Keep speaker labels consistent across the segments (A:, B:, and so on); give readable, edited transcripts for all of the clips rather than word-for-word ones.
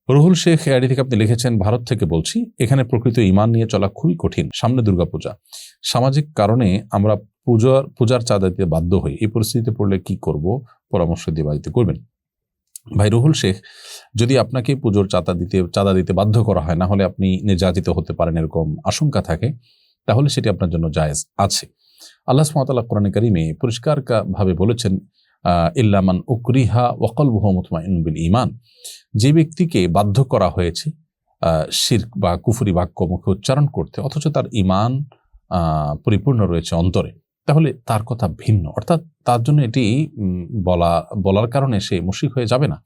A: Ruhul Sheikh AID থেকে আপনি লিখেছেন, ভারত থেকে বলছি, এখানে প্রকৃত ঈমান নিয়ে চলা খুবই কঠিন। সামনে দুর্গাপূজা, সামাজিক কারণে আমরা পূজার চাঁদা দিতে বাধ্য হই। এই পরিস্থিতিতে পড়লে কি করব, পরামর্শ দিয়ে বাড়িতে করবেন। ভাই রুহুল শেখ, যদি আপনাকে পুজোর চাঁদা দিতে বাধ্য করা হয়, না হলে আপনি নির্যাতিত হতে পারেন এরকম আশঙ্কা থাকে, তাহলে সেটি আপনার জন্য জায়েজ আছে। আল্লাহ সুবহানাহু ওয়া তাআলা কোরআনে কারিমে পরিষ্কার ভাবে বলেছেন, ইল্লা মান উকরিহা ওয়া কলবুহু মুতমাইন্নুন বিল ঈমান, যে ব্যক্তিকে বাধ্য করা হয়েছে শিরক বা কুফরি বাক্য মুখে উচ্চারণ করতে, অথচ তার ঈমান পরিপূর্ণ রয়েছে অন্তরে, তাহলে তার কথা ভিন্ন। অর্থাৎ তার জন্য এটি বলার কারণে সে মুশরিক হয়ে যাবে না।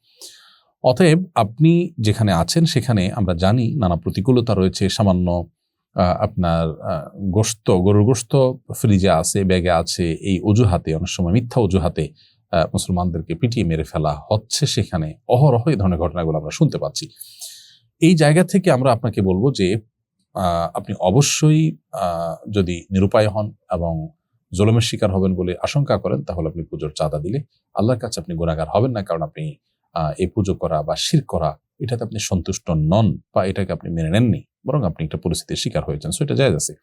A: অতএব আপনি যেখানে আছেন সেখানে আমরা জানি নানা প্রতিকূলতা রয়েছে। সামান্য আপনার গরুর গোশত ফ্রিজে আছে, ব্যাগে আছে, এই অজুহাতে, অনেক সময় মিথ্যা অজুহাতে মুসলমানদেরকে পিটিয়ে মেরে ফেলা হচ্ছে। সেখানে অহরহ এই ধরনের ঘটনাগুলো আমরা শুনতে পাচ্ছি। এই জায়গা থেকে আমরা আপনাকে বলবো যে আপনি অবশ্যই যদি নিরুপায় হন এবং জুলুমের শিকার হবেন বলে আশঙ্কা করেন, তাহলে আপনি পুজোর চাঁদা দিলে আল্লাহর কাছে আপনি গুনাহগার হবেন না। কারণ আপনি এই পুজো করা বা শিরক করা, এটাতে আপনি সন্তুষ্ট নন বা এটাকে আপনি মেনে নেননি, বরং আপনি একটা পরিস্থিতির শিকার হয়েছেন। সো এটা জায়েজ আছে।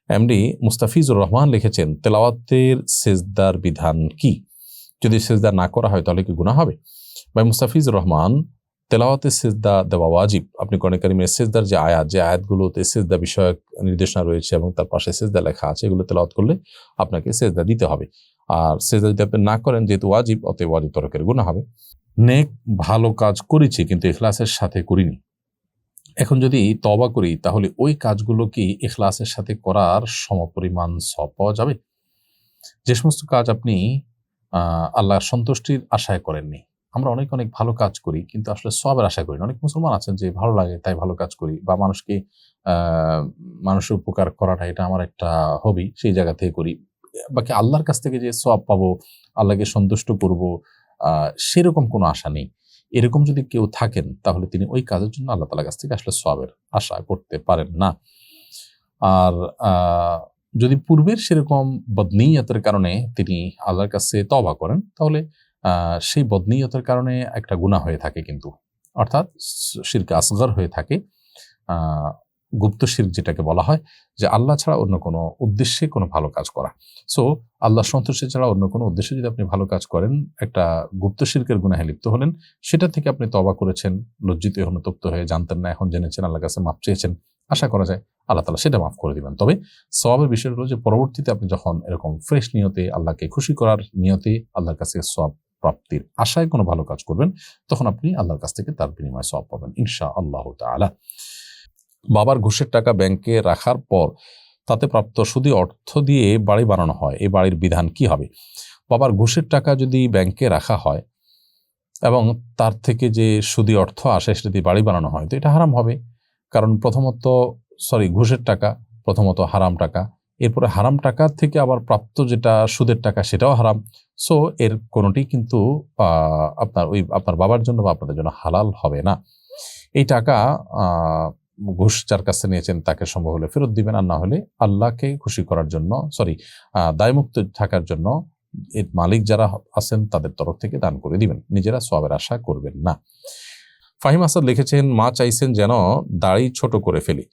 A: এমডি মুস্তাফিজুর রহমান লিখেছেন, তেলাওয়াতের সেজদার বিধান কি? যদি সেজদা না করা হয় তাহলে কি গুনাহ হবে? ভাই মুস্তাফিজুর রহমান, তেলাওয়াতে সেজদা দেওয়া ওয়াজিব। আপনি কোরআনে কারিমের সেজদার যে আয়াতগুলোতে সেজদা বিষয়ক নির্দেশনা রয়েছে এবং তার পাশে সেজদা লেখা আছে, এগুলো তেলাওয়াত করলে আপনাকে সেজদা দিতে হবে। আর সেজদা যদি আপনি না করেন, যেহেতু ওয়াজিব, অতএব ওয়াজিব তরকের গুনাহ হবে। নেক ভালো কাজ করেছি কিন্তু ইখলাসের সাথে করিনি, এখন যদি তওবা করি তাহলে ওই কাজগুলো কি ইখলাসের সাথে করার সমপরিমাণ সওয়াব পাওয়া যাবে? যে সমস্ত কাজ আপনি আল্লাহর সন্তুষ্টির আশায় করেননি। আমরা অনেক ভালো কাজ করি কিন্তু আসলে সওয়াবের আশা করি না। অনেক মুসলমান আছেন যে ভালো লাগে তাই ভালো কাজ করি, বা মানুষের উপকার করাটা এটা আমার একটা হবি, সেই জায়গা থেকে করি। বাকি আল্লাহর কাছ থেকে যে সওয়াব পাবো, আল্লাহকে সন্তুষ্ট করব, সেরকম কোনো আশা নেই। এরকম যদি কেউ থাকেন তাহলে তিনি ওই কাজের জন্য আল্লাহ তাআলার কাছ থেকে আসলে সওয়াবের আশা করতে পারেন না। আর যদি পূর্বের সেরকম বদনিয়তের কারণে তিনি আল্লাহর কাছে তওবা করেন, তাহলে সেই বদনিয়তের কারণে একটা গুনাহ হয়ে থাকে, কিন্তু অর্থাৎ শিরক আসগর হয়ে থাকে, গুপ্ত শিরক যেটাকে বলা হয়, যে আল্লাহ ছাড়া অন্য কোনো উদ্দেশ্যে কোনো ভালো কাজ করা। সো আল্লাহ সন্তুষ্টি ছাড়া অন্য কোনো উদ্দেশ্যে যদি আপনি ভালো কাজ করেন, একটা গুপ্ত শিরকের গুনাহে লিপ্ত হলেন, সেটা থেকে আপনি তওবা করেছেন, লজ্জিত অনুতপ্ত হয়ে, জানতেন না এখন জেনেছেন, আল্লাহর কাছে মাফ চেয়েছেন, আশা করা যায় আল্লাহ তাআলা সেটা মাফ করে দিবেন। তবে সওয়াবের বিষয় হলো যে পরবর্তীতে আপনি যখন এরকম ফ্রেশ নিয়তে, আল্লাহকে খুশি করার নিয়তে, আল্লাহর কাছে সওয়াব প্রাপ্তির আশায় কোনো ভালো কাজ করবেন, তখন আপনি আল্লাহর কাছ থেকে তার বিনিময়ে সওয়াব পাবেন ইনশাআল্লাহ তাআলা। বাবার ঘুষের টাকা ব্যাংকে রাখার পর তাতে প্রাপ্ত সুদী অর্থ দিয়ে বাড়ি বানানো হয়, এই বাড়ির বিধান কি হবে? বাবার ঘুষের টাকা যদি ব্যাংকে রাখা হয় এবং তার থেকে যে সুদী অর্থ আসে সেটা দিয়ে বাড়ি বানানো হয়, তো এটা হারাম হবে। কারণ ঘুষের টাকা প্রথমত হারাম টাকা, এরপরে হারাম টাকা থেকে আবার প্রাপ্ত যেটা সুদের টাকা সেটাও হারাম। সো এর কোনোটি কিন্তু আপনার বাবার জন্য বা আপনাদের জন্য হালাল হবে না। এই টাকা ঘুষ যার কাছে নিয়েছেন তাকে সম্ভব হলে ফেরত দিবেন, আর না হলে আল্লাহকে খুশি করার জন্য, দায়মুক্ত থাকার জন্য এর মালিক যারা আছেন তাদের তরফ থেকে দান করে দিবেন, নিজেরা সওয়াবের আশা করবেন না। ফাহিম আসাদ লিখেছেন, মা চাইছেন যেন দাড়ি ছোট করে ফেলি,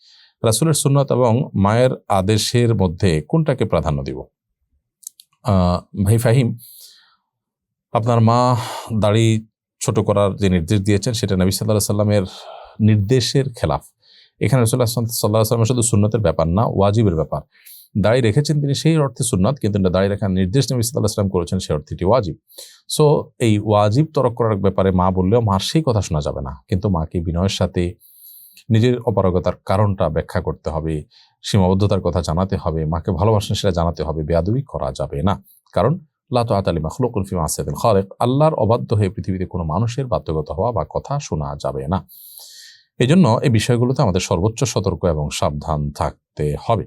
A: রাসূলের সুন্নাত এবং মায়ের আদেশের মধ্যে কোনটাকে প্রাধান্য দিব? ভাই ফাহিম, আপনার মা দাড়ি ছোট করার যে নির্দেশ দিয়েছেন সেটা নবী সাল্লাল্লাহু আলাইহি সাল্লামের নির্দেশের খেলাফ। এখানে রাসূলুল্লাহ সাল্লাল্লাহু আলাইহি ওয়াসাল্লাম শুধু সুন্নতের ব্যাপার না, ওয়াজিবের ব্যাপার। দাড়ি রেখেছেন তিনি সেই অর্থে সুন্নাত, কিন্তু দাড়ি রাখার নির্দেশ নবী সাল্লাল্লাহু আলাইহি ওয়াসাল্লাম করেছেন সেই অর্থে এটি ওয়াজিব। সো এই ওয়াজিব তরক করার ব্যাপারে মা বললেও মার সেই কথা শোনা যাবে না, কিন্তু মাকে বিনয়ের সাথে নিজের অপারগতার কারণটা ব্যাখ্যা করতে হবে, সীমাবদ্ধতার কথা জানাতে হবে, মাকে ভালোবাসেন সেটা জানাতে হবে, বেয়াদবি করা যাবে না। কারণ লা তাআতা লি মাখলুকিন ফি মাসিয়াতিল খালিক, আল্লাহর অবাধ্য হয়ে পৃথিবীতে কোনো মানুষের বাধ্যগত হওয়া বা কথা শোনা যাবে না। এজন্য এই বিষয়গুলোতে আমাদের সর্বোচ্চ সতর্ক এবং সাবধান থাকতে হবে।